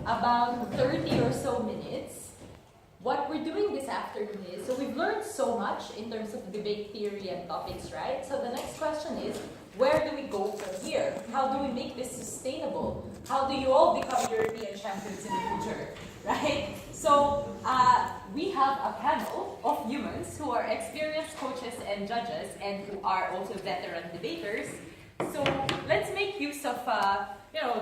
about 30 or so minutes. What we're doing this afternoon is, so we've learned so much in terms of debate theory and topics, right? So the next question is, where do we go from here? How do we make this sustainable? How do you all become European champions in the future, right? So we have a panel of humans who are experienced coaches and judges and who are also veteran debaters. So let's make use of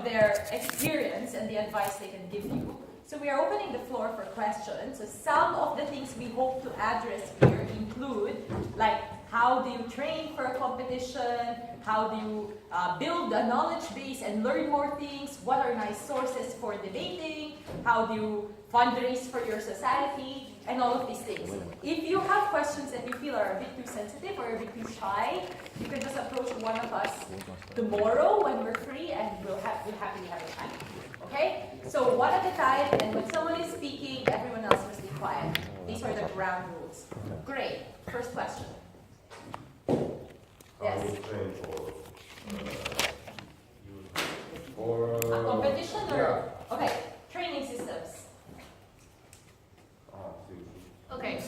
their experience and the advice they can give you. So we are opening the floor for questions. So some of the things we hope to address here include, like, how do you train for a competition? How do you build a knowledge base and learn more things? What are nice sources for debating? How do you fundraise for your society? And all of these things. If you have questions that you feel are a bit too sensitive or a bit too shy, you can just approach one of us tomorrow when we're free, and we'll happily have a time. Okay? So one at a time, and when someone is speaking, everyone else must be quiet. These are the ground rules. Great. First question. Yes. For a competition or okay, training systems. Okay,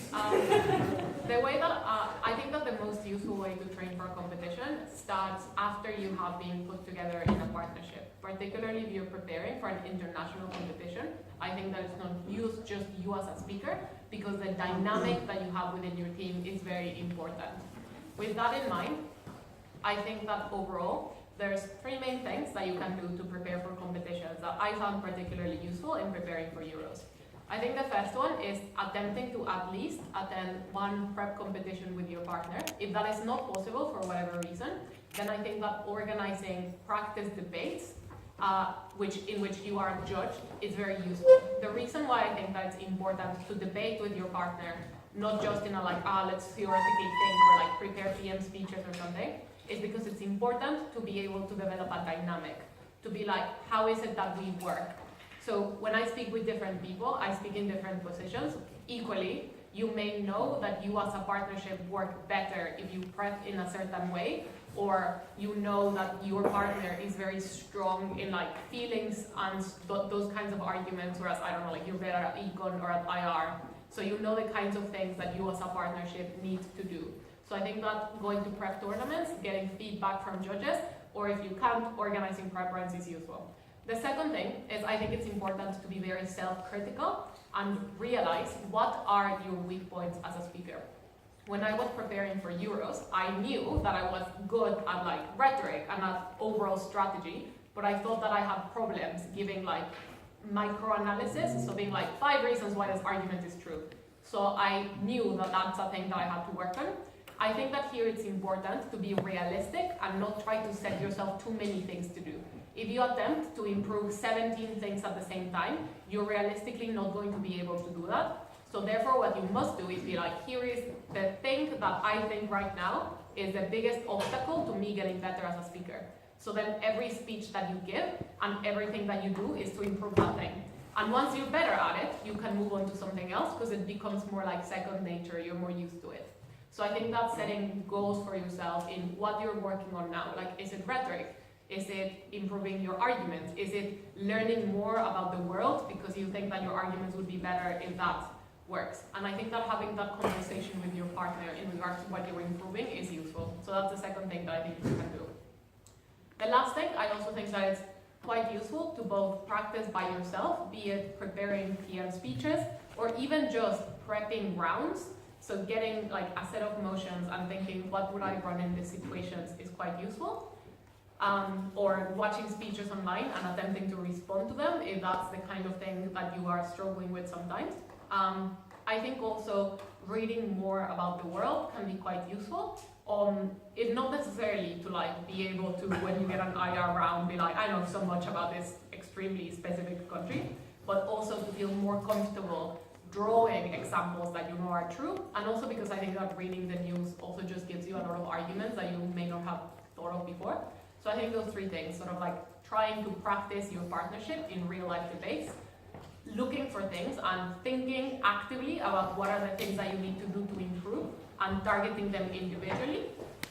the way that I think that the most useful way to train for a competition starts after you have been put together in a partnership. Particularly if you're preparing for an international competition, I think that it's not just you as a speaker, because the dynamic that you have within your team is very important. With that in mind, I think that overall, there's three main things that you can do to prepare for competitions that I found particularly useful in preparing for Euros. I think the first one is attempting to at least attend one prep competition with your partner. If that is not possible for whatever reason, then I think that organizing practice debates in which you are judged is very useful. The reason why I think that it's important to debate with your partner, not just in a let's theoretically think or like prepare PM speeches or something, is because it's important to be able to develop a dynamic, to be like, how is it that we work? So when I speak with different people, I speak in different positions. Equally, you may know that you as a partnership work better if you prep in a certain way, or you know that your partner is very strong in like feelings and those kinds of arguments, whereas I don't know, like you're better at econ or at IR. So you know the kinds of things that you as a partnership need to do. So I think that going to prep tournaments, getting feedback from judges, or if you can't, organizing prep runs is useful. The second thing is I think it's important to be very self-critical and realize what are your weak points as a speaker. When I was preparing for Euros, I knew that I was good at like rhetoric and at overall strategy, but I thought that I had problems giving like micro-analysis, so being like 5 reasons why this argument is true. So I knew that that's a thing that I had to work on. I think that here it's important to be realistic and not try to set yourself too many things to do. If you attempt to improve 17 things at the same time, you're realistically not going to be able to do that. So therefore what you must do is be like, here is the thing that I think right now is the biggest obstacle to me getting better as a speaker. So then every speech that you give and everything that you do is to improve that thing. And once you're better at it, you can move on to something else because it becomes more like second nature, you're more used to it. So I think that setting goals for yourself in what you're working on now, like is it rhetoric? Is it improving your arguments? Is it learning more about the world because you think that your arguments would be better if that works? And I think that having that conversation with your partner in regards to what you're improving is useful. So that's the second thing that I think you can do. The last thing, I also think that it's quite useful to both practice by yourself, be it preparing PM speeches or even just prepping rounds. So getting like a set of motions and thinking what would I run in these situations is quite useful. Or watching speeches online and attempting to respond to them if that's the kind of thing that you are struggling with sometimes. I think also reading more about the world can be quite useful. If not necessarily to like be able to, when you get an IR round, be like, I know so much about this extremely specific country, but also to feel more comfortable drawing examples that you know are true. And also because I think that reading the news also just gives you a lot of arguments that you may not have thought of before. So I think those three things, sort of like trying to practice your partnership in real life debates, looking for things and thinking actively about what are the things that you need to do to improve and targeting them individually.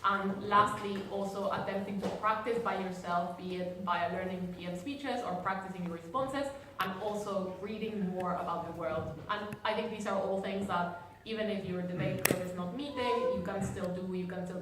And lastly, also attempting to practice by yourself, be it by learning PM speeches or practicing your responses, and also reading more about the world. And I think these are all things that even if your debate club is not meeting, you can still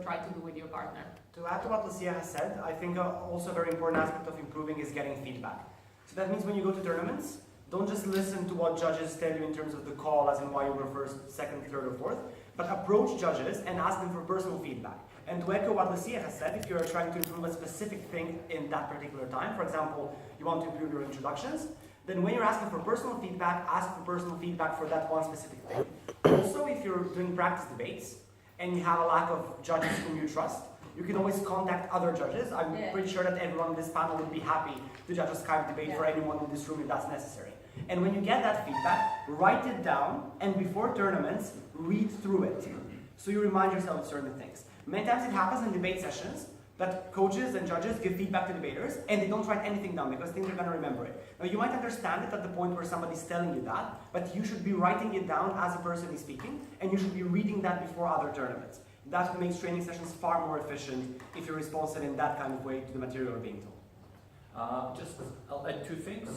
try to do with your partner. To add to what Lucia has said, I think also a very important aspect of improving is getting feedback. So that means when you go to tournaments, don't just listen to what judges tell you in terms of the call, as in why you were first, second, third, or fourth, but approach judges and ask them for personal feedback. And to echo what Lucia has said, if you're trying to improve a specific thing in that particular time, for example, you want to improve your introductions, then when you're asking for personal feedback, ask for personal feedback for that one specific thing. Also, if you're doing practice debates and you have a lack of judges whom you trust, you can always contact other judges. I'm pretty sure that everyone on this panel would be happy to judge a Skype debate for anyone in this room if that's necessary. And when you get that feedback, write it down, and before tournaments, read through it. So you remind yourself of certain things. Many times it happens in debate sessions that coaches and judges give feedback to debaters and they don't write anything down because things are going to remember it. Now you might understand it at the point where somebody's telling you that, but you should be writing it down as a person is speaking, and you should be reading that before other tournaments. That makes training sessions far more efficient if you're responsive in that kind of way to the material you're being told. I'll add two things.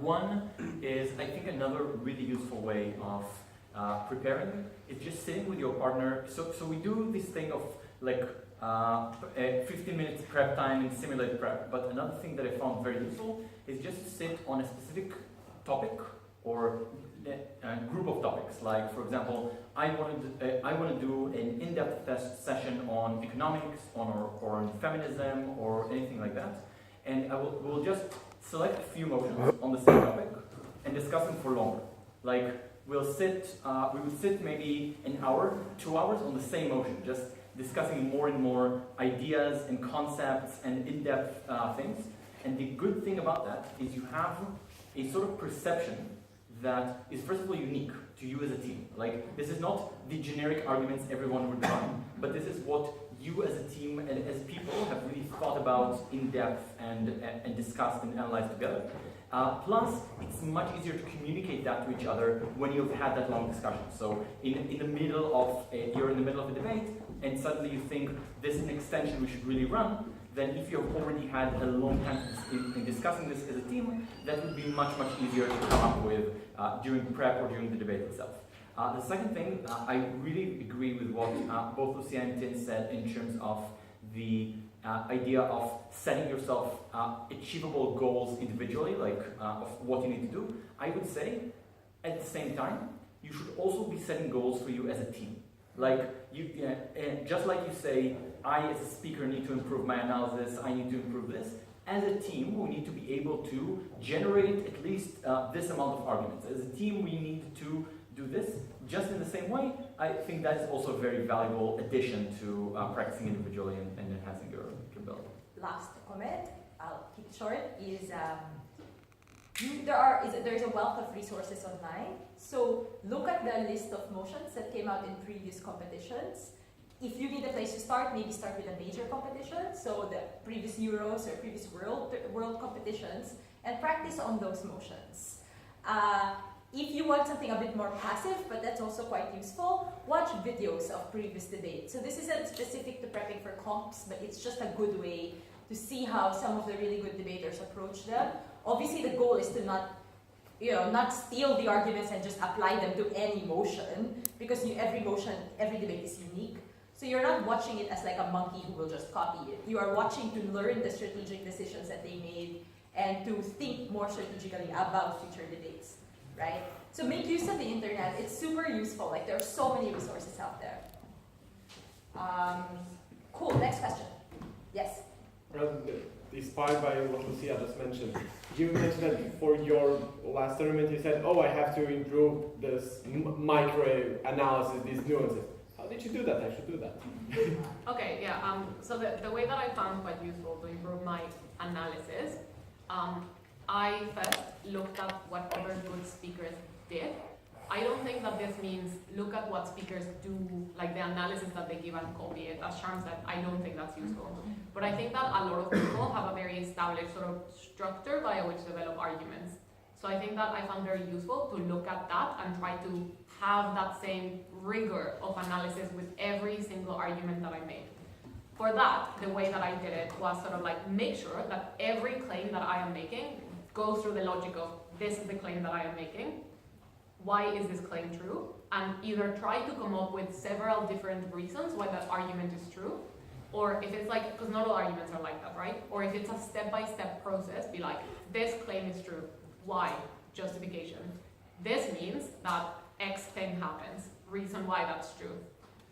One is, I think another really useful way of preparing is just sitting with your partner. So we do this thing of like 15 minutes prep time and simulated prep, but another thing that I found very useful is just to sit on a specific topic or a group of topics. Like, for example, I want to do an in-depth session on economics, or on feminism, or anything like that, and we'll just select a few motions on the same topic and discuss them for longer. Like, we would sit maybe an hour, 2 hours on the same motion, just discussing more and more ideas and concepts and in-depth things. And the good thing about that is you have a sort of perception that is first of all unique to you as a team. Like, this is not the generic arguments everyone would run, but this is what you as a team and as people have really thought about in depth and discussed and analyzed together. Plus, it's much easier to communicate that to each other when you've had that long discussion. So in the middle of you're in the middle of a debate, and suddenly you think this is an extension we should really run, then if you've already had a long time in discussing this as a team, that would be much, much easier to come up with during prep or during the debate itself. The second thing, I really agree with what both Lucia and Tin said in terms of the idea of setting yourself achievable goals individually, like of what you need to do. I would say, at the same time, you should also be setting goals for you as a team. Like, just like you say, I as a speaker need to improve my analysis, I need to improve this. As a team, we need to be able to generate at least this amount of arguments. As a team, we need to do this. Just in the same way, I think that is also a very valuable addition to practicing individually and enhancing your ability. Last comment, I'll keep it short, is there's a wealth of resources online. So look at the list of motions that came out in previous competitions. If you need a place to start, maybe start with a major competition, so the previous Euros or previous world competitions, and practice on those motions. If you want something a bit more passive, but that's also quite useful, watch videos of previous debates. So this isn't specific to prepping for comps, but it's just a good way to see how some of the really good debaters approach them. Obviously, the goal is to not steal the arguments and just apply them to any motion, because every debate is unique. So you're not watching it as like a monkey who will just copy it. You are watching to learn the strategic decisions that they made and to think more strategically about future debates, right? So make use of the internet. It's super useful. Like, there are so many resources out there. Cool, next question. Yes? Inspired by what Lucia just mentioned, you mentioned that for your last tournament you said, oh, I have to improve this micro-analysis, these nuances. How did you do that? I should do that. Okay, yeah. So the way that I found quite useful to improve my analysis, I first looked at what other good speakers did. I don't think that this means look at what speakers do, like the analysis that they give and copy it. As Sharm said, I don't think that's useful. But I think that a lot of people have a very established sort of structure by which to develop arguments. So I think that I found very useful to look at that and try to have that same rigor of analysis with every single argument that I made. For that, the way that I did it was sort of like make sure that every claim that I am making goes through the logic of this is the claim that I am making. Why is this claim true? And either try to come up with several different reasons why that argument is true, or if it's like, because not all arguments are like that, right? Or if it's a step-by-step process, be like, this claim is true. Why? Justification. This means that X thing happens. Reason why that's true.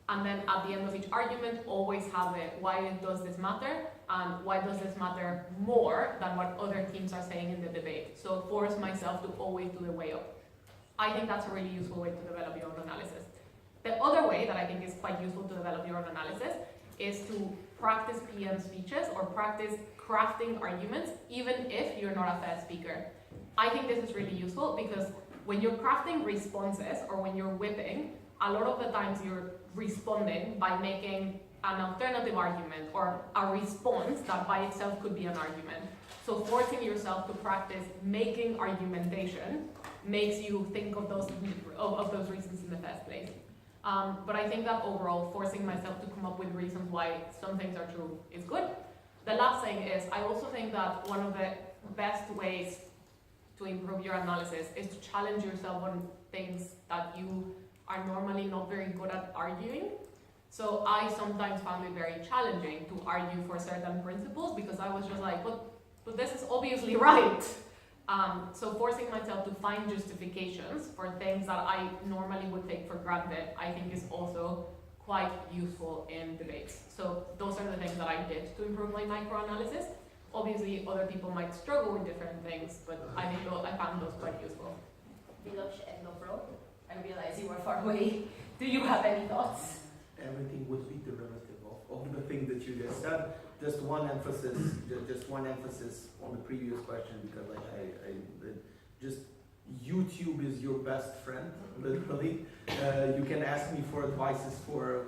And then at the end of each argument, always have it, why does this matter? And why does this matter more than what other teams are saying in the debate? So force myself to always do the way up. I think that's a really useful way to develop your own analysis. The other way that I think is quite useful to develop your own analysis is to practice PM speeches or practice crafting arguments, even if you're not a fast speaker. I think this is really useful because when you're crafting responses or when you're whipping, a lot of the times you're responding by making an alternative argument or a response that by itself could be an argument. So forcing yourself to practice making argumentation makes you think of those reasons in the first place. But I think that overall, forcing myself to come up with reasons why some things are true is good. The last thing is, I also think that one of the best ways to improve your analysis is to challenge yourself on things that you are normally not very good at arguing. So I sometimes found it very challenging to argue for certain principles because I was just like, but this is obviously right. So forcing myself to find justifications for things that I normally would take for granted, I think is also quite useful in debates. So those are the things that I did to improve my microanalysis. Obviously, other people might struggle with different things, but I think I found those quite useful. Miloš and Lovro, I realize you were far away. Do you have any thoughts? Everything would be derivative of the thing that you just said. Just one emphasis on the previous question, because just YouTube is your best friend, literally. You can ask me for advices for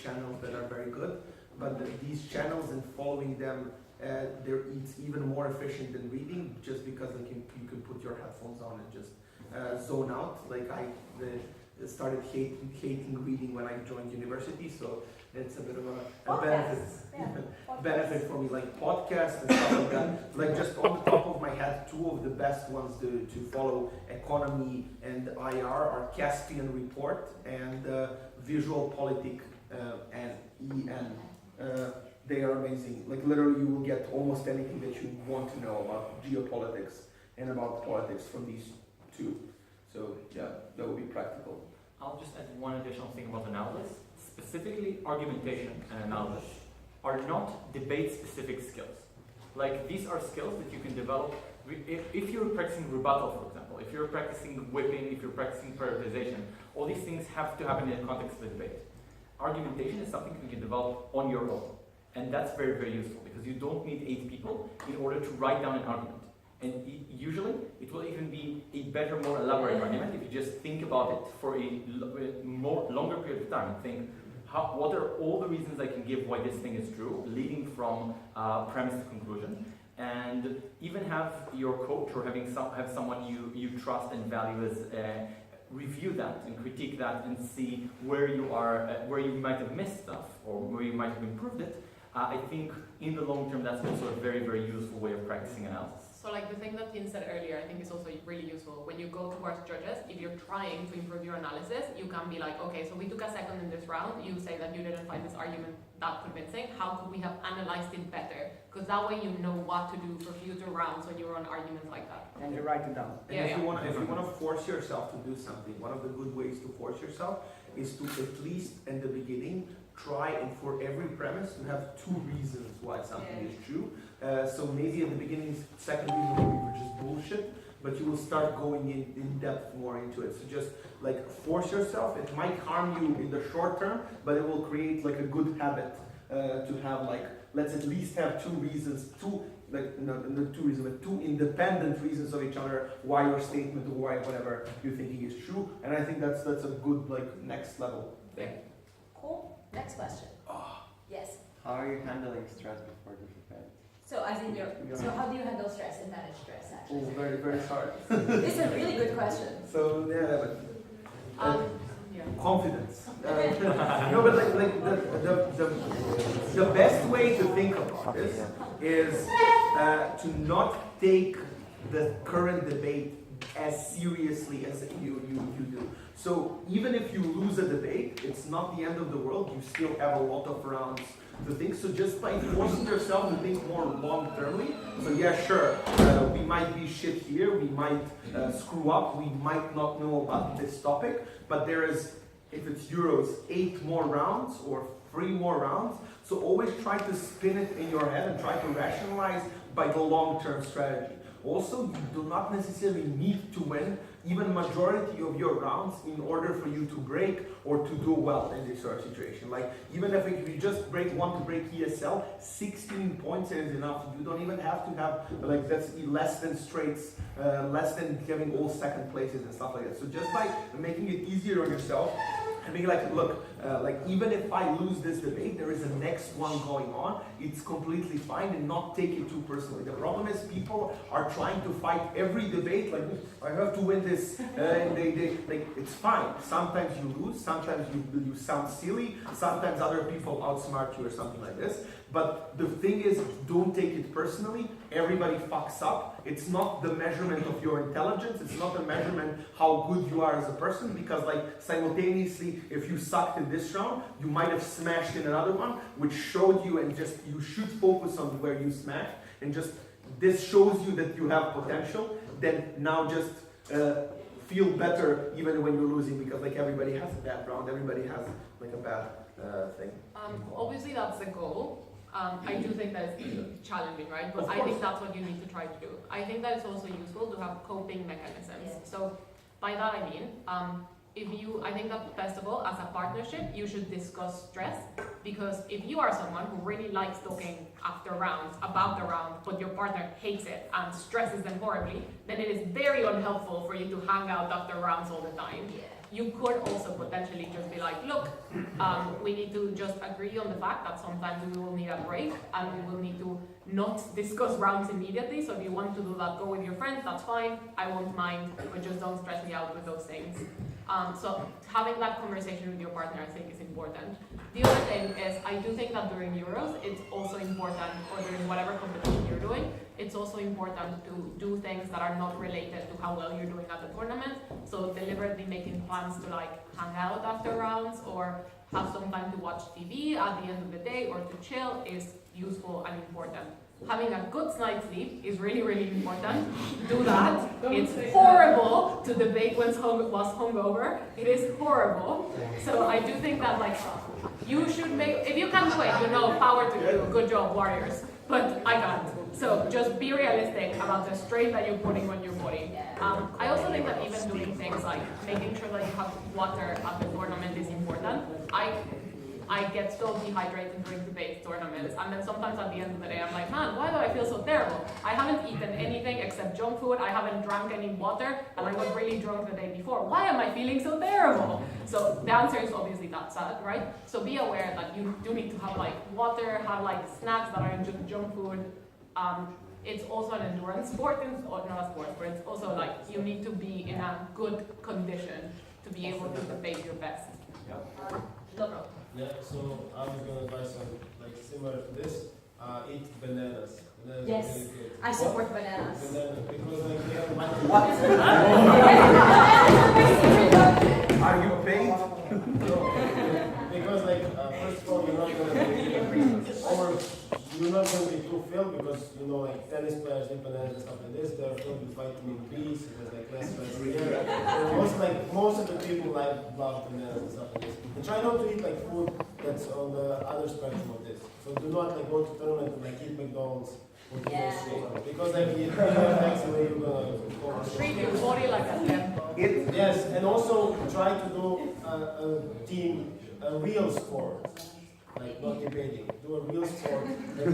channels that are very good, but these channels and following them, it's even more efficient than reading, just because you can put your headphones on and just zone out. Like I started hating reading when I joined university, so it's a bit of a benefit for me, like podcasts and stuff like that. Like just on the top of my head, two of the best ones to follow, Economy and IR, are Caspian Report and Visual Politic and EN. They are amazing. Like literally you will get almost anything that you want to know about geopolitics and about politics from these two. So yeah, that would be practical. I'll just add one additional thing about analysis. Specifically, argumentation and analysis are not debate-specific skills. Like, these are skills that you can develop if you're practicing rebuttal, for example, if you're practicing whipping, if you're practicing prioritization. All these things have to happen in the context of the debate. Argumentation is something you can develop on your own. And that's very, very useful because you don't need 8 people in order to write down an argument. And usually, it will even be a better, more elaborate argument if you just think about it for a longer period of time. Think, what are all the reasons I can give why this thing is true, leading from premise to conclusion, and even have your coach or have someone you trust and value as review that and critique that and see where you are, where you might have missed stuff or where you might have improved it. I think in the long term, that's also a very, very useful way of practicing analysis. So like the thing that Tim said earlier, I think is also really useful. When you go towards judges, if you're trying to improve your analysis, you can be like, okay, so we took a second in this round, you say that you didn't find this argument that convincing, how could we have analyzed it better? Because that way you know what to do for future rounds when you're on arguments like that. And you write it down. And if you want to force yourself to do something, one of the good ways to force yourself is to, at least in the beginning, try and for every premise to have 2 reasons why something is true. So maybe at the beginning, second reason will be just bullshit, but you will start going in depth more into it. So just like force yourself. It might harm you in the short term, but it will create like a good habit to have like, let's at least have 2 reasons, 2 independent reasons of each other why your statement or why whatever you're thinking is true. And I think that's a good like next level thing. Cool. Next question. Yes. How are you handling stress before the event? So as in so how do you handle stress and manage stress actually? Oh, very, very hard. This is a really good question. So yeah, but confidence. No, but the best way to think about this is to not take the current debate as seriously as you do. So even if you lose a debate, it's not the end of the world. You still have a lot of rounds to think. So just by forcing yourself to think more long-termly, so yeah, sure, we might be shit here, we might screw up, we might not know about this topic, but there is, if it's Euros, 8 more rounds or 3 more rounds. So always try to spin it in your head and try to rationalize by the long-term strategy. Also, you do not necessarily need to win even majority of your rounds in order for you to break or to do well in this sort of situation. Like, even if you just want to break ESL, 16 points is enough. You don't even have to have, like, that's less than straights, less than having all second places and stuff like that. So just by making it easier on yourself, and being like, look, like, even if I lose this debate, there is a next one going on. It's completely fine, and not take it too personally. The problem is people are trying to fight every debate, like, I have to win this, and they like, it's fine. Sometimes you lose, sometimes you sound silly, sometimes other people outsmart you or something like this. But the thing is, don't take it personally. Everybody fucks up. It's not the measurement of your intelligence. It's not the measurement how good you are as a person, because, like, simultaneously, if you sucked in this round, you might have smashed in another one, which showed you, and just, you should focus on where you smashed, and just, this shows you that you have potential. Then now just feel better even when you're losing, because, like, everybody has a bad round, everybody has, like, a bad thing. Obviously that's the goal. I do think that it's challenging, right? But I think that's what you need to try to do. I think that it's also useful to have coping mechanisms. Yeah. So by that I mean, I think that first of all, as a partnership, you should discuss stress, because if you are someone who really likes talking after rounds about the round, but your partner hates it and stresses them horribly, then it is very unhelpful for you to hang out after rounds all the time. Yeah. You could also potentially just be like, look, we need to just agree on the fact that sometimes we will need a break and we will need to not discuss rounds immediately. So if you want to do that, go with your friends, that's fine. I won't mind, but just don't stress me out with those things. So having that conversation with your partner, I think, is important. The other thing is, I do think that during Euros, it's also important, or during whatever competition you're doing, it's also important to do things that are not related to how well you're doing at the tournament. So deliberately making plans to, like, hang out after rounds, or have some time to watch TV at the end of the day, or to chill, is useful and important. Having a good night's sleep is really, really important. Do that. It's horrible to debate when was hungover. It is horrible. So I do think that, like, you should make, if you can do it, power to you. Good job, Warriors. But I can't. So just be realistic about the strain that you're putting on your body. I also think that even doing things like making sure that you have water at the tournament is important. I get so dehydrated during debate tournaments, and then sometimes at the end of the day I'm like, man, why do I feel so terrible? I haven't eaten anything except junk food, I haven't drank any water, and I got really drunk the day before. Why am I feeling so terrible? So the answer is obviously that's sad, right? So be aware that you do need to have, like, water, have, like, snacks that are just junk food. It's also an endurance sport, or not a sport, but it's also, like, you need to be in a good condition to be able to debate your best. Lovro. Yeah, so I was going to advise on, like, similar to this, eat bananas. Bananas yes, are really good. I support bananas. Bananas, because, like, they have What? Are you paid? No, because, like, first of all, you're not going to be too filled, because, like, tennis players eat bananas and stuff like this, they're filled with vitamin B, so there's, like, less stress here. And most of the people love bananas and stuff like this. And try not to eat, like, food that's on the other spectrum of this. So do not, like, go to tournament and, like, eat McDonald's or KFC, because, like, it affects the way you're gonna go. Treat your body like a temple. Yes, and also try to do a real sport. Like, not debating. Do a real sport, like a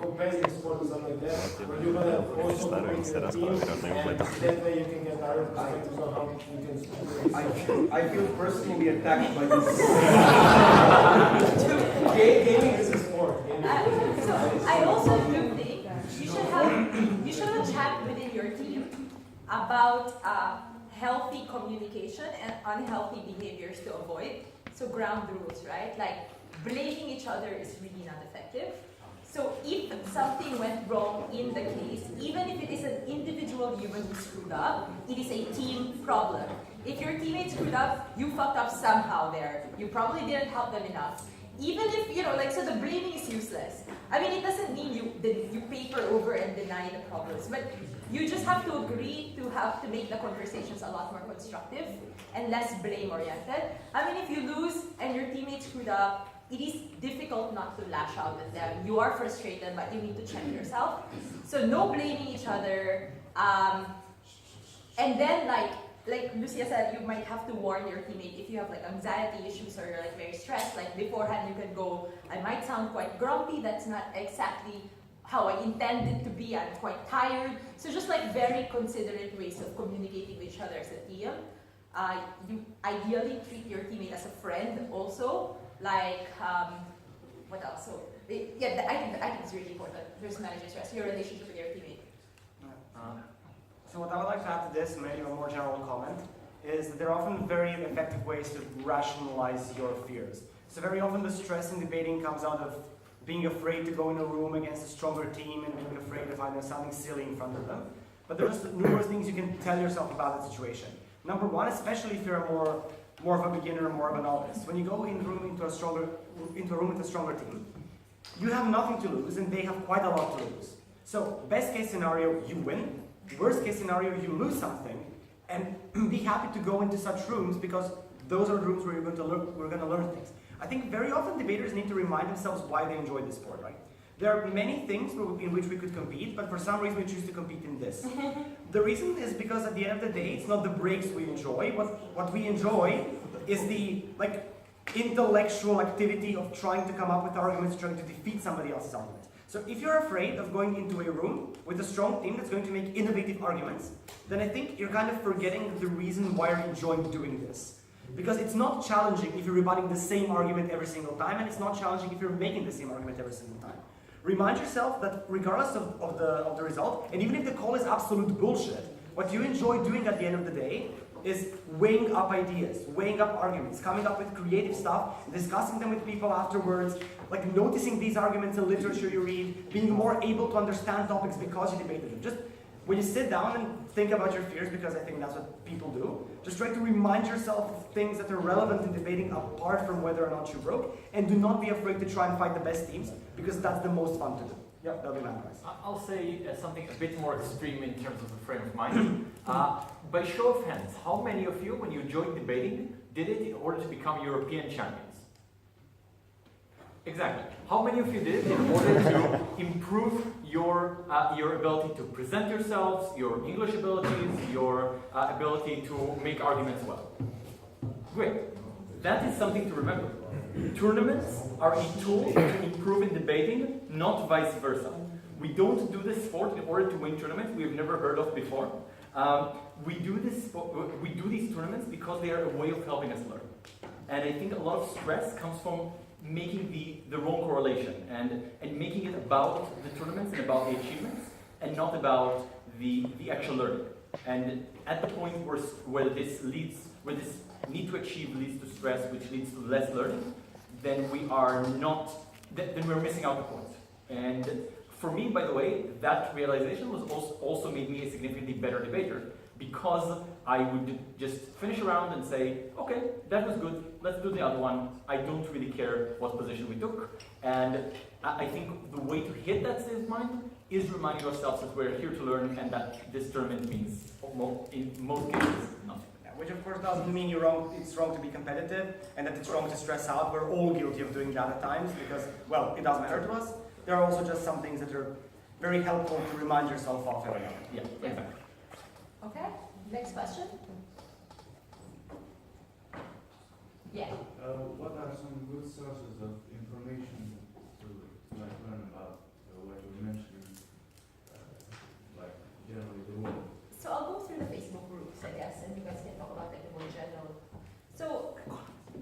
competitive sport or something like that, where you're gonna also compete in a team, and that way you can get other perspectives on how you can sport. I feel personally attacked by this. Gaming is a sport. So I also do think you should have a chat within your team about healthy communication and unhealthy behaviors to avoid. So ground rules, right? Like, blaming each other is really not effective. So if something went wrong in the case, even if it is an individual human who screwed up, it is a team problem. If your teammate screwed up, you fucked up somehow there. You probably didn't help them enough. Even if, so the blaming is useless. I mean, it doesn't mean you paper over and deny the problems, but you just have to agree to make the conversations a lot more constructive and less blame-oriented. I mean, if you lose and your teammate screwed up, it is difficult not to lash out at them. You are frustrated, but you need to check yourself. So no blaming each other. And then, like Lucia said, you might have to warn your teammate if you have like anxiety issues or you're like very stressed. Like beforehand, you can go, I might sound quite grumpy. That's not exactly how I intended to be. I'm quite tired. So just like very considerate ways of communicating with each other as a team. You ideally treat your teammate as a friend also. Like, what else? So, I think it's really important. Just managing stress, your relationship with your teammate. So what I would like to add to this, maybe a more general comment, is that there are often very effective ways to rationalize your fears. So very often the stress in debating comes out of being afraid to go in a room against a stronger team and being afraid of finding something silly in front of them. But there's numerous things you can tell yourself about the situation. Number one, especially if you're more of a beginner, more of a novice, when you go into a room with a stronger team, you have nothing to lose and they have quite a lot to lose. So best case scenario, you win. Worst case scenario, you lose something, and be happy to go into such rooms because those are rooms where we're going to learn things. I think very often debaters need to remind themselves why they enjoy this sport, right? There are many things in which we could compete, but for some reason we choose to compete in this. The reason is because at the end of the day, it's not the breaks we enjoy. What we enjoy is the intellectual activity of trying to come up with arguments, trying to defeat somebody else's argument. So if you're afraid of going into a room with a strong team that's going to make innovative arguments, then I think you're kind of forgetting the reason why you're enjoying doing this. Because it's not challenging if you're rebutting the same argument every single time, and it's not challenging if you're making the same argument every single time. Remind yourself that regardless of the result, and even if the call is absolute bullshit, what you enjoy doing at the end of the day is weighing up ideas, weighing up arguments, coming up with creative stuff, discussing them with people afterwards, like noticing these arguments in literature you read, being more able to understand topics because you debated them. Just when you sit down and think about your fears, because I think that's what people do, just try to remind yourself of things that are relevant in debating apart from whether or not you broke, and do not be afraid to try and fight the best teams, because that's the most fun to do. Yeah, that'll be my advice. I'll say something a bit more extreme in terms of the frame of mind. By show of hands, how many of you, when you joined debating, did it in order to become European champions? Exactly. How many of you did it in order to improve your ability to present yourselves, your English abilities, your ability to make arguments well? Great. That is something to remember. Tournaments are a tool to improve in debating, not vice versa. We don't do this sport in order to win tournaments we have never heard of before. We do these tournaments because they are a way of helping us learn. And I think a lot of stress comes from making the wrong correlation and making it about the tournaments and about the achievements and not about the actual learning. And at the point where this need to achieve leads to stress, which leads to less learning, then we're missing out the point. And for me, by the way, that realization was also made me a significantly better debater, because I would just finish around and say, okay, that was good, let's do the other one. I don't really care what position we took. And I think the way to hit that state of mind is reminding ourselves that we're here to learn and that this tournament means, in most cases, nothing. Which of course doesn't mean it's wrong to be competitive and that it's wrong to stress out. We're all guilty of doing that at times because, well, it does matter to us. There are also just some things that are very helpful to remind yourself of every now and then. Yeah, exactly. Okay, next question. Yeah. What are some good sources of information to learn about what you mentioned, generally the world? So I'll go through the Facebook groups, I guess, and you guys can talk about it in more general. So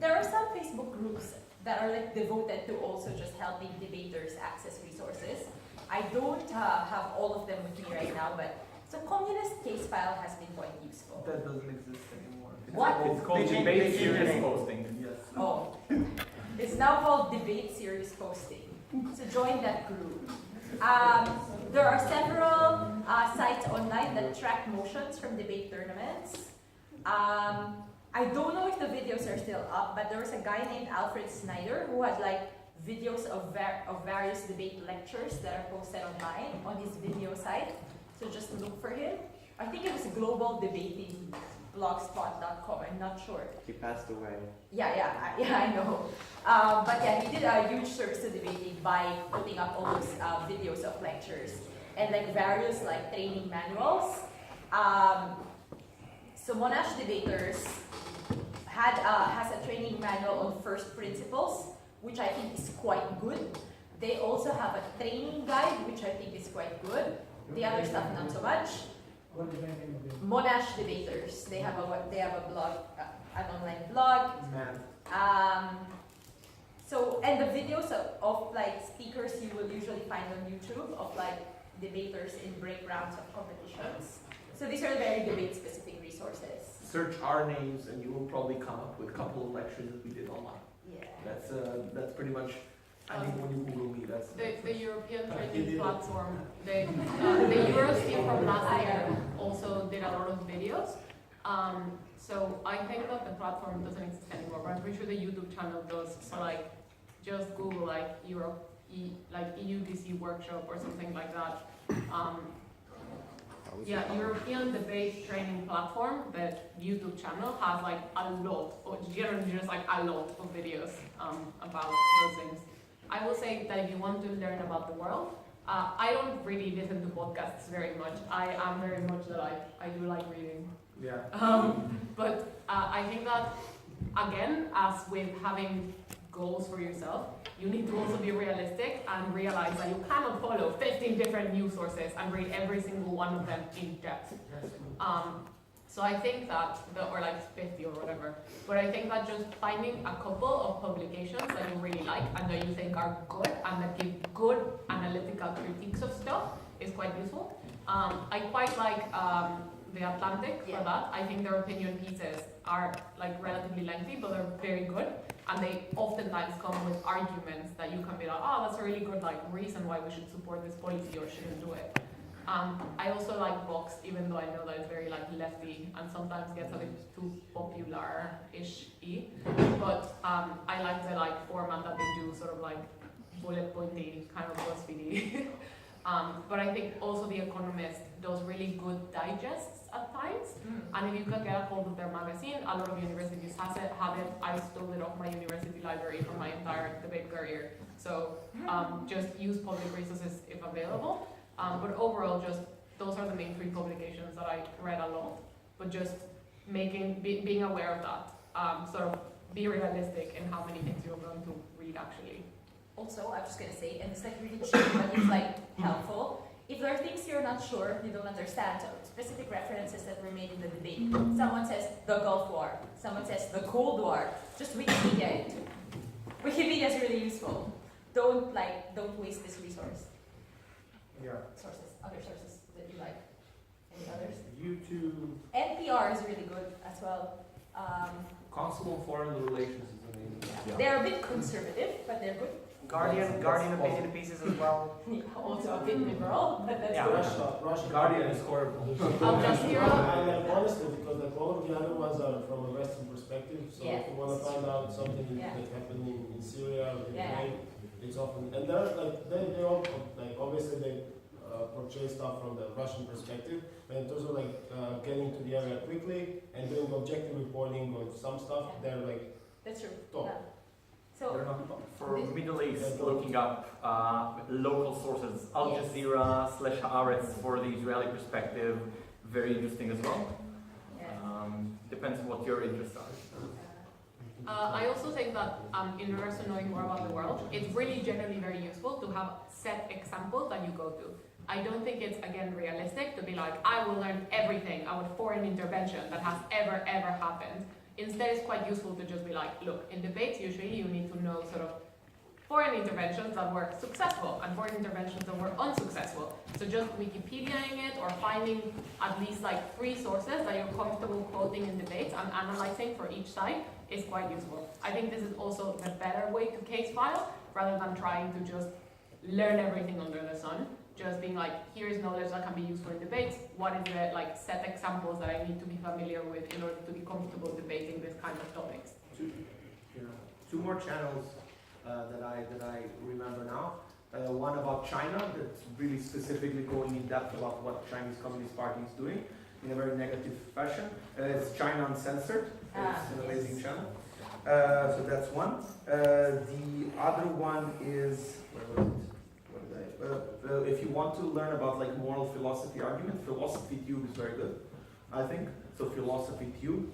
there are some Facebook groups that are like devoted to also just helping debaters access resources. I don't have all of them with me right now, but so communist case file has been quite useful. That doesn't exist anymore. What? It's called debate series posting. Yes. Oh, it's now called debate series posting. So join that group. There are several sites online that track motions from debate tournaments. I don't know if the videos are still up, but there was a guy named Alfred Snyder who had like videos of various debate lectures that are posted online on his video site. So just look for him. I think it was Global Debating blogspot.com, I'm not sure. He passed away. Yeah, I know. But yeah, he did a huge service to debating by putting up all those videos of lectures and like various like training manuals. So Monash Debaters has a training manual on first principles, which I think is quite good. They also have a training guide, which I think is quite good. The other stuff, not so much. Monash Debaters. They have a blog, an online blog. So and the videos of like speakers you will usually find on YouTube of like debaters in break rounds of competitions. So these are very debate-specific resources. Search our names and you will probably come up with a couple of lectures that we did online. Yeah. That's pretty much. I think when you Google me, that's the European training platform. The Euros team from last year also did a lot of videos. So I think that the platform doesn't exist anymore, but I'm pretty sure the YouTube channel does. So like, just Google like Europe, like EUDC workshop or something like that. Yeah, European debate training platform. The YouTube channel has like a lot, or generally just like a lot of videos about those things. I will say that if you want to learn about the world, I don't really listen to podcasts very much. I am very much that I do like reading. yeah. But I think that, again, as with having goals for yourself, you need to also be realistic and realize that you cannot follow 15 different news sources and read every single one of them in depth. So I think that, or like 50 or whatever, but I think that just finding a couple of publications that you really like and that you think are good and that give good analytical critiques of stuff is quite useful. I quite like The Atlantic for that. I think their opinion pieces are like relatively lengthy, but they're very good. And they oftentimes come with arguments that you can be like, oh, that's a really good like reason why we should support this policy or shouldn't do it. I also like Vox, even though I know that it's very like lefty and sometimes gets a bit too popular-ish. But I like the like format that they do, sort of like bullet pointy, kind of BuzzFeedy. But I think also The Economist does really good digests at times. And if you can get a hold of their magazine, a lot of universities have it. I stole it off my university library for my entire debate career. So just use public resources if available. But overall, just those are the main 3 publications that I read a lot. But just being aware of that, sort of be realistic in how many things you're going to read actually. Also, I'm just gonna say, and it's like really cheap, but it's like helpful. If there are things you're not sure, you don't understand, so specific references that were made in the debate. Someone says the Gulf War, someone says the Cold War. Just Wikipedia it. Wikipedia is really useful. Don't waste this resource. Yeah. Other sources that you like. Any others? YouTube. NPR is really good as well. Council on Foreign Relations is amazing. Yeah. They're a bit conservative, but they're good. Guardian opinion pieces as well. Also a bit liberal, but that's good. Russia. Guardian is horrible. Al Jazeera. Honestly, because like all of the other ones are from a Western perspective, so if you want to find out something that happened in Syria or in Ukraine, it's often, and they're like they all like obviously they portray stuff from the Russian perspective, but in terms of like getting to the area quickly and doing objective reporting on some stuff, they're like that's true. top. Yeah. So for Middle East, looking up local sources, Al Jazeera / Arce for the Israeli perspective, very interesting as well. Depends what your interests are. I also think that in regards to knowing more about the world, it's really generally very useful to have set examples that you go to. I don't think it's, again, realistic to be like, I will learn everything about foreign intervention that has ever happened. Instead, it's quite useful to just be like, look, in debates, usually you need to know sort of foreign interventions that were successful and foreign interventions that were unsuccessful. So just Wikipediaing it or finding at least like 3 sources that you're comfortable quoting in debates and analyzing for each side is quite useful. I think this is also the better way to case file rather than trying to just learn everything under the sun. Just being like, here's knowledge that can be useful in debates. What is the set examples that I need to be familiar with in order to be comfortable debating this kind of topics? Two more channels that I remember now. One about China, that's really specifically going in depth about what Chinese Communist Party is doing in a very negative fashion. It's China Uncensored. It's an amazing channel. So that's one. The other one is, where was it? If you want to learn about like moral philosophy argument, Philosophy Tube is very good, I think. So Philosophy Tube.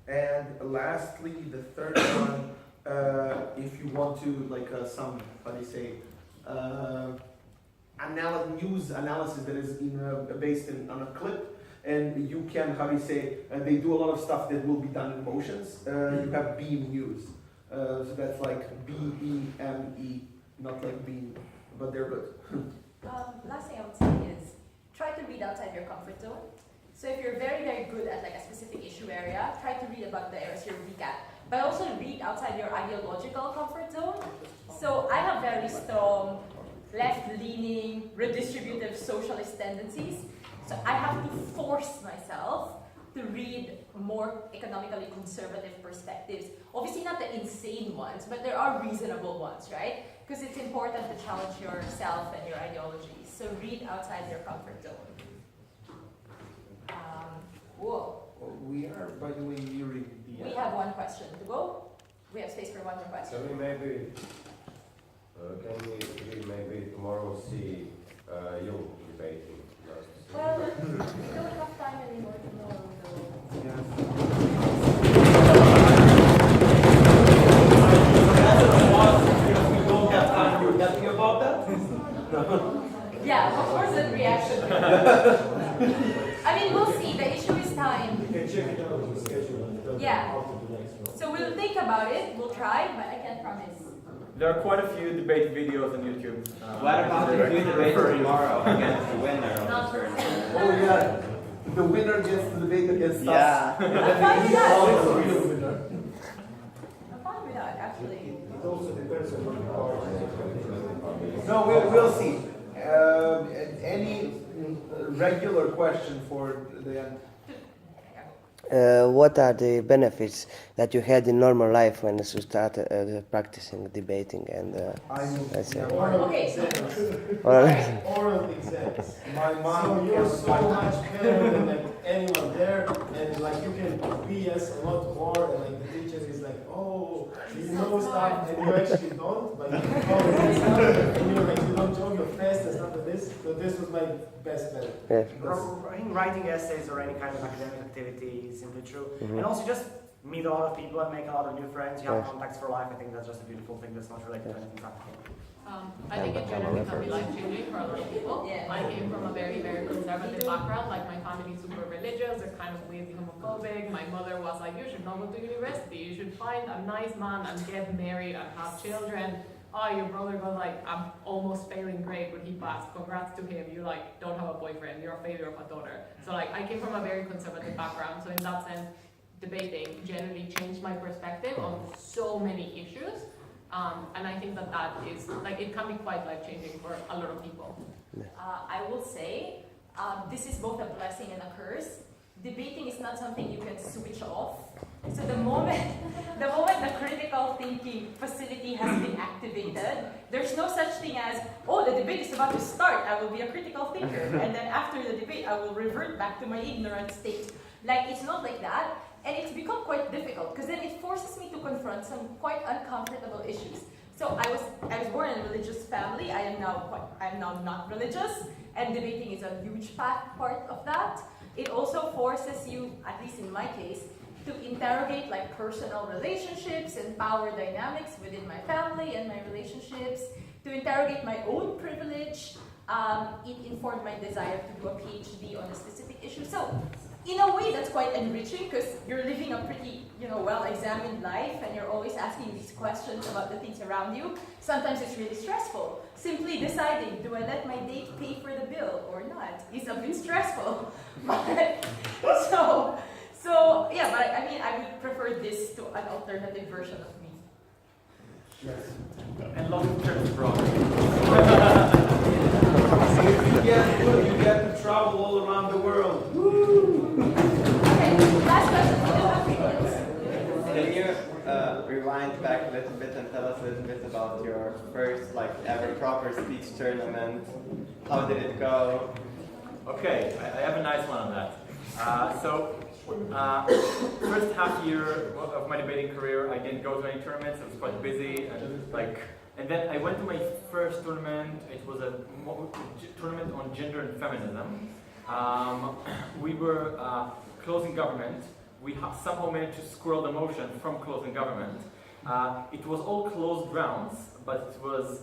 And lastly, the third one, if you want to like some, how do you say, news analysis that is based on a clip, and you can, how do you say, they do a lot of stuff that will be done in motions. You have Beam News. So that's like B-E-M-E, not like Beam, but they're good. Last thing I would say is try to read outside your comfort zone. So if you're very, very good at like a specific issue area, try to read about the areas you're weak at. But also read outside your ideological comfort zone. So I have very strong left-leaning, redistributive socialist tendencies. So I have to force myself to read more economically conservative perspectives. Obviously not the insane ones, but there are reasonable ones, right? Because it's important to challenge yourself and your ideologies. So read outside your comfort zone. Whoa. We are, by the way, nearing the end. We have one question to go. We have space for one more question. Can we maybe tomorrow see you debating? Well, we don't have time anymore tomorrow, though. We don't have time. You're happy about that? Yeah, of course, that reaction. I mean, we'll see. The issue is time. You can check it out on the schedule. Yeah. After the next one. So we'll think about it. We'll try, but I can't promise. There are quite a few debate videos on YouTube. What about if you debate tomorrow against the winner of Not the tournament? Oh yeah, the winner gets to debate against Yeah. I'm fine with that. us. I'm fine with that, actually. It also depends on what party. No, we'll see. Any regular question for the end? What are the benefits that you had in normal life when you started practicing debating and let's say Oral Okay. exams. Or- Oral exams. My So mom you're can so much better than like anyone there, and like you can BS a lot more, and like the teacher is like, oh, you know stuff, and you actually don't, but you know stuff, and you're like, you don't show your fast and stuff like this. So this was my best benefit. yeah. I think writing essays or any kind of academic activity is simply true. Mhm. And also just meet a lot of people and make a lot of new friends. You have Yes. contacts for life. I think that's just a beautiful thing that's not related to anything practical. I think it generally can be life-changing for a lot of people. Yeah. I came from a very, very conservative background. Like, my family is super religious, they're kind of weirdly homophobic. My mother was like, you should not go to university, you should find a nice man and get married and have children. Oh, your brother was like, I'm almost failing grade when he passed. Congrats to him. You like don't have a boyfriend. You're a failure of a daughter. So like, I came from a very conservative background. So in that sense, debating generally changed my perspective on so many issues. And I think that is like, it can be quite life-changing for a lot of people. I will say, this is both a blessing and a curse. Debating is not something you can switch off. So the moment the critical thinking facility has been activated, there's no such thing as, oh, the debate is about to start, I will be a critical thinker, and then after the debate, I will revert back to my ignorant state. Like, it's not like that, and it's become quite difficult, because then it forces me to confront some quite uncomfortable issues. So I was born in a religious family, I am now not religious, and debating is a huge part of that. It also forces you, at least in my case, to interrogate like personal relationships and power dynamics within my family and my relationships, to interrogate my own privilege. It informed my desire to do a PhD on a specific issue. So in a way, that's quite enriching because you're living a pretty, well-examined life and you're always asking these questions about the things around you. Sometimes it's really stressful. Simply deciding, do I let my date pay for the bill or not, is a bit stressful. But I would prefer this to an alternative version of me. And lots of trips abroad. You get to travel all around the world. Okay, last question. We do have 3 minutes. Can you rewind back a little bit and tell us a little bit about your first, like, ever proper speech tournament? How did it go? Okay, I have a nice one on that. First half year of my debating career, I didn't go to any tournaments. I was quite busy, and then I went to my first tournament. It was a tournament on gender and feminism. We were closing government. We somehow managed to squirrel the motion from closing government. It was all closed grounds, but it was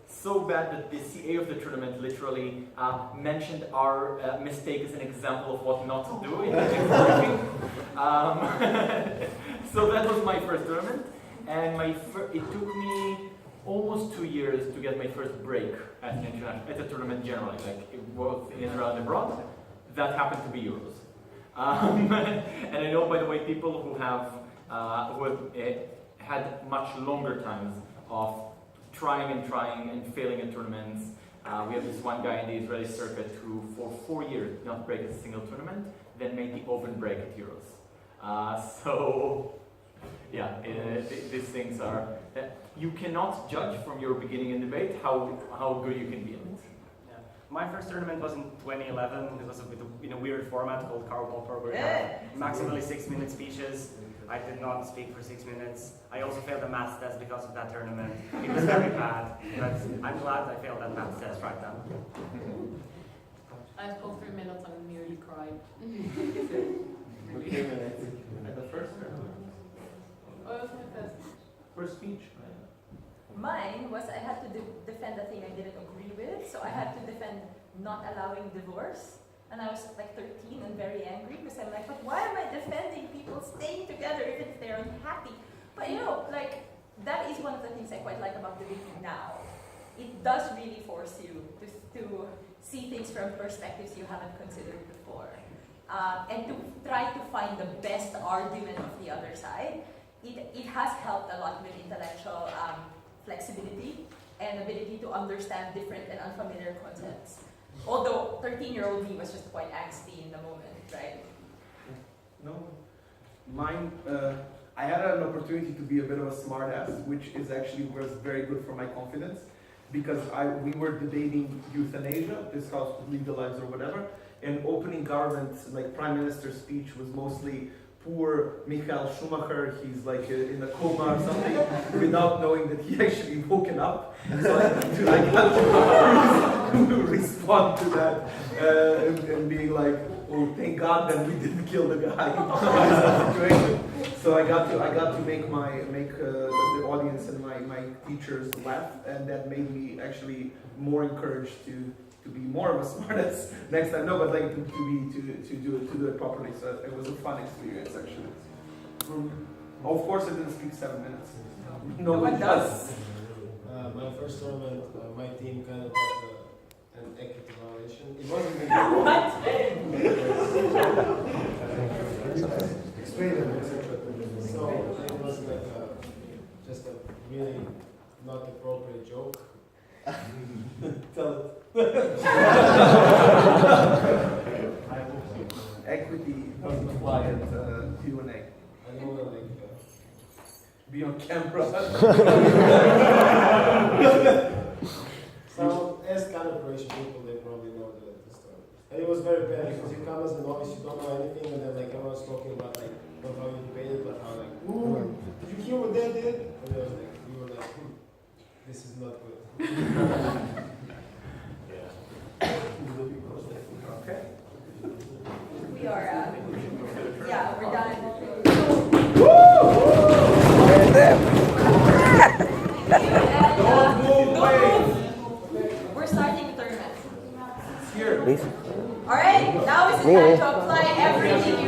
so bad that the CA of the tournament literally mentioned our mistake as an example of what not to do in the next briefing. So that was my first tournament, and it took me almost 2 years to get my first break at a tournament generally, like both in Israel and abroad. That happened to be Euros. And I know, by the way, people who have had much longer times of trying and failing at tournaments. We have this one guy in the Israeli circuit who, for 4 years, did not break a single tournament, then made the open break at Euros. These things are. You cannot judge from your beginning in debate how good you can be in it. My first tournament was in 2011. It was in a weird format called Carl program. Maximally 6-minute speeches. I did not speak for 6 minutes. I also failed the maths test because of that tournament. It was very bad, but I'm glad I failed that maths test right now. I spoke 3 minutes and nearly cried. At the first tournament? Oh, it was my first. First speech? Mine was I had to defend a thing I didn't agree with, so I had to defend not allowing divorce. And I was like 13 and very angry because I'm like, but why am I defending people staying together even if they're unhappy? But that is one of the things I quite like about debating now. It does really force you to see things from perspectives you haven't considered before. And to try to find the best argument of the other side. It has helped a lot with intellectual flexibility and ability to understand different and unfamiliar concepts. Although 13-year-old me was just quite angsty in the moment, right? No. Mine, I had an opportunity to be a bit of a smartass, which was very good for my confidence, because we were debating euthanasia, this house would legalize or whatever, and opening government, like Prime Minister's speech was mostly poor Michael Schumacher, he's like in a coma or something, without knowing that he actually woken up. So I got to respond to that and being like, oh, thank God that we didn't kill the guy in that situation. So I got to make the audience and my teachers laugh, and that made me actually more encouraged to be more of a smartass next time. No, but like to do it properly. So it was a fun experience actually. Of course, I didn't speak 7 minutes. No one does. My first tournament, my team kind of had an equity violation. It wasn't really explain it. So it was like just a really not appropriate joke. Tell it. Equity doesn't apply at Q&A. I don't want to be on camera. So as kind of Croatian people, they probably know the story. And it was very bad because you come as a novice, you don't know anything, and then like everyone's talking about like not how you debated, but how like, ooh, did you hear what they did? And they was like, we were like, this is not good. Okay. We are, we're done. We're starting the tournament. Here. Alright, now is the time to apply everything